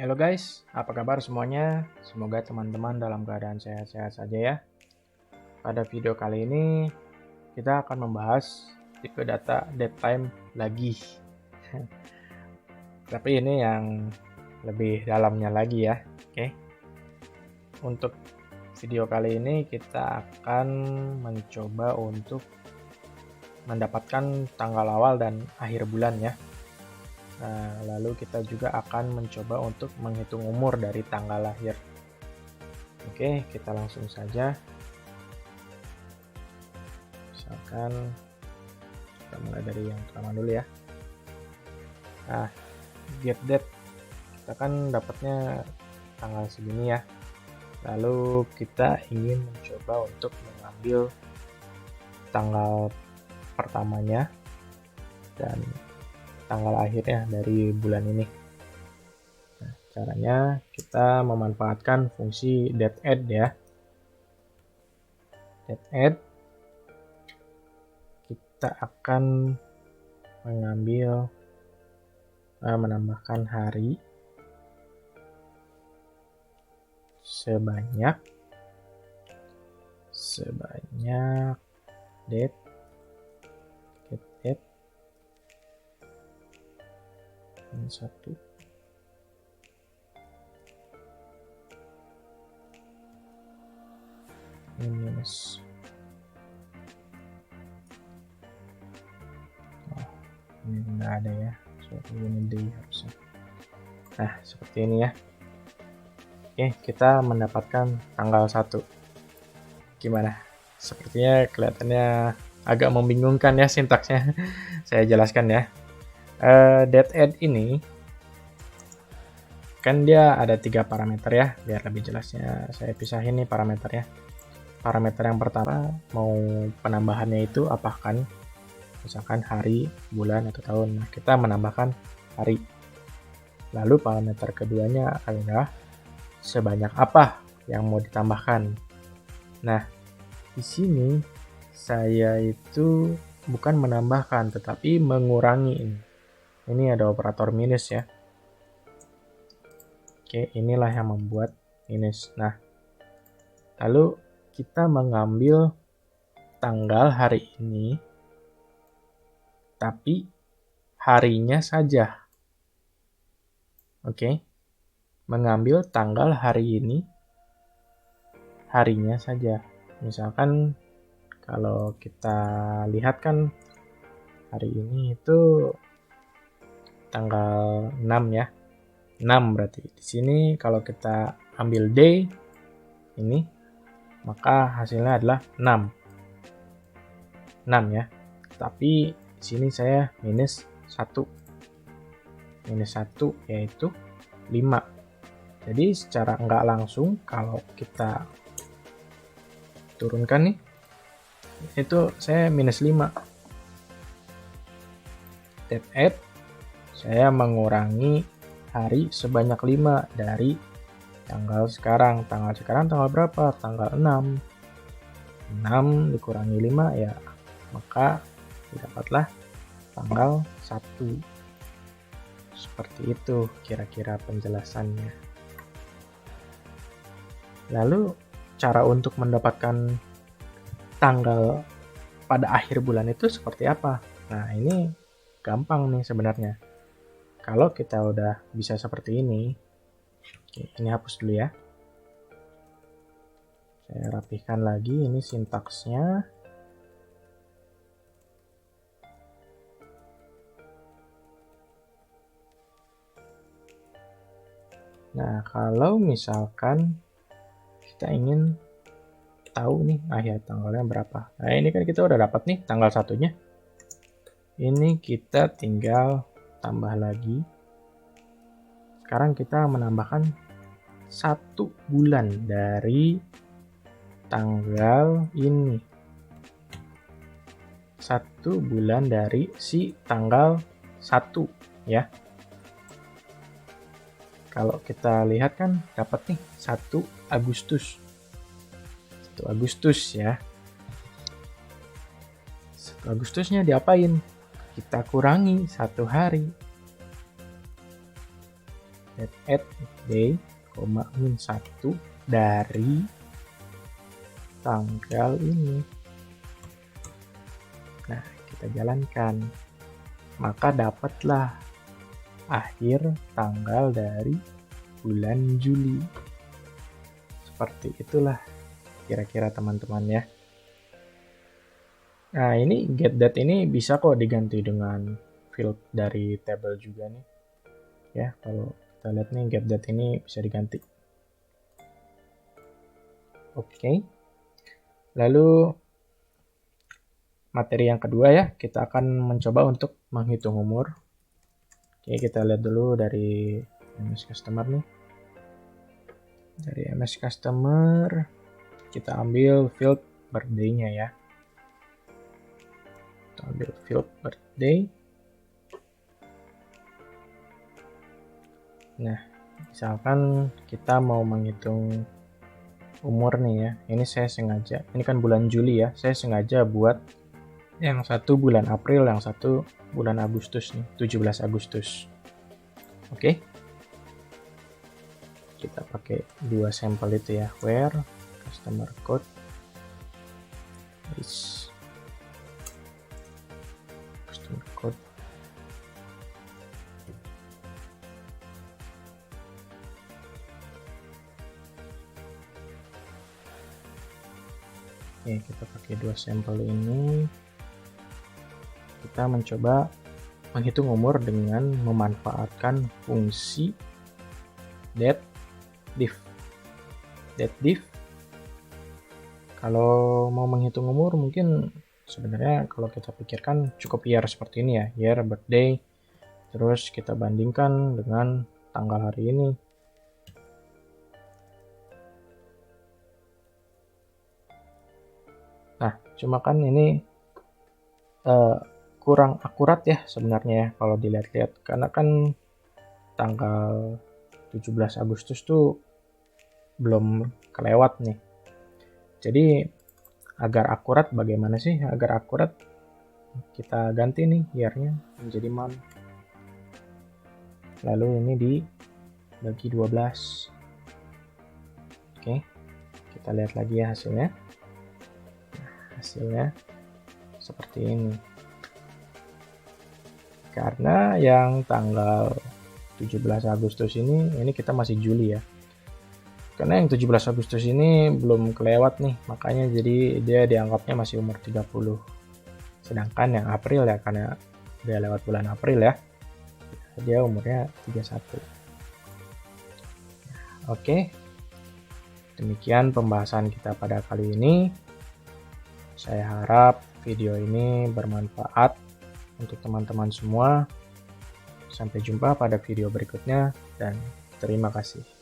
Halo guys, apa kabar semuanya? Semoga teman-teman dalam keadaan sehat-sehat saja ya. Pada video kali ini kita akan membahas tipe data dead time lagi. Tapi ini yang lebih dalamnya lagi ya. Oke. Untuk video kali ini kita akan mencoba untuk mendapatkan tanggal awal dan akhir bulan ya. Nah, lalu kita juga akan mencoba untuk menghitung umur dari tanggal lahir. Oke, kita langsung saja. Misalkan kita mulai dari yang pertama dulu ya. Nah, get date kita kan dapatnya tanggal segini ya. Lalu kita ingin mencoba untuk mengambil tanggal pertamanya dan tanggal akhirnya dari bulan ini. Nah, caranya kita memanfaatkan fungsi dateAdd ya. dateAdd kita akan menambahkan hari sebanyak date satu minus ini enggak ada ya, suatu unit day harusnya. Nah, seperti ini ya. Oke, kita mendapatkan tanggal 1. Gimana? Sepertinya kelihatannya agak membingungkan ya sintaksnya. Saya jelaskan ya. dateAdd ini kan dia ada 3 parameter ya. Biar lebih jelasnya saya pisahin nih parameternya. Parameter yang pertama mau penambahannya itu apa kan? Misalkan hari, bulan, atau tahun. Nah, kita menambahkan hari. Lalu parameter keduanya adalah sebanyak apa yang mau ditambahkan. Nah, di sini saya itu bukan menambahkan tetapi mengurangi ini. Ini ada operator minus ya. Oke, inilah yang membuat minus. Nah, lalu kita mengambil tanggal hari ini, tapi harinya saja. Oke, mengambil tanggal hari ini, harinya saja. Misalkan kalau kita lihat kan hari ini itu tanggal 6 ya. 6 berarti. Di sini kalau kita ambil day ini, maka hasilnya adalah 6. 6 ya. Tapi di sini saya minus 1. Minus 1 yaitu 5. Jadi secara enggak langsung kalau kita turunkan nih, itu saya minus 5. dateAdd saya mengurangi hari sebanyak 5 dari tanggal sekarang. Tanggal sekarang tanggal berapa? Tanggal 6. 6 dikurangi 5 ya, maka didapatlah tanggal 1. Seperti itu kira-kira penjelasannya. Lalu cara untuk mendapatkan tanggal pada akhir bulan itu seperti apa? Nah, ini gampang nih sebenarnya. Kalau kita udah bisa seperti ini, oke, ini hapus dulu ya. Saya rapihkan lagi, ini sintaksnya. Nah, kalau misalkan kita ingin tahu nih akhir tanggalnya berapa. Nah, ini kan kita udah dapat nih tanggal satunya. Ini kita tinggal tambah lagi. Sekarang kita menambahkan 1 bulan dari tanggal ini. 1 bulan dari si tanggal 1 ya. Kalau kita lihat kan dapat nih 1 Agustus. 1 Agustus ya. 1 Agustusnya diapain? Kita kurangi 1 hari. add day, min 1 dari tanggal ini. Nah, kita jalankan. Maka dapatlah akhir tanggal dari bulan Juli. Seperti itulah kira-kira teman-teman ya. Nah, ini getDate ini bisa kok diganti dengan field dari table juga nih. Ya, kalau kita lihat nih getDate ini bisa diganti. Oke. Lalu materi yang kedua ya, kita akan mencoba untuk menghitung umur. Oke, kita lihat dulu dari MS Customer nih. Dari MS Customer, kita ambil field birthday-nya ya. Kita ambil field birthday. Nah, misalkan kita mau menghitung umur nih ya. Ini saya sengaja, ini kan bulan Juli ya, saya sengaja buat yang satu bulan April, yang satu bulan Agustus nih, 17 Agustus. Oke. Kita pakai dua sampel itu ya, where customer code is customer code. Oke, kita pakai dua sampel ini. Kita mencoba menghitung umur dengan memanfaatkan fungsi datediff. Datediff, kalau mau menghitung umur mungkin sebenarnya kalau kita pikirkan cukup year seperti ini ya, year, birthday, terus kita bandingkan dengan tanggal hari ini. Nah, cuma kan ini kurang akurat ya sebenarnya ya kalau dilihat-lihat, karena kan tanggal 17 Agustus tuh belum kelewat nih. Jadi agar akurat, bagaimana sih agar akurat? Kita ganti nih year-nya menjadi month. Lalu ini dibagi 12. Oke, kita lihat lagi ya hasilnya. Hasilnya seperti ini. Karena yang tanggal 17 Agustus ini kita masih Juli ya. Karena yang 17 Agustus ini belum kelewat nih, makanya jadi dia dianggapnya masih umur 30. Sedangkan yang April ya, karena dia lewat bulan April ya, dia umurnya 31. Oke, demikian pembahasan kita pada kali ini. Saya harap video ini bermanfaat untuk teman-teman semua. Sampai jumpa pada video berikutnya dan terima kasih.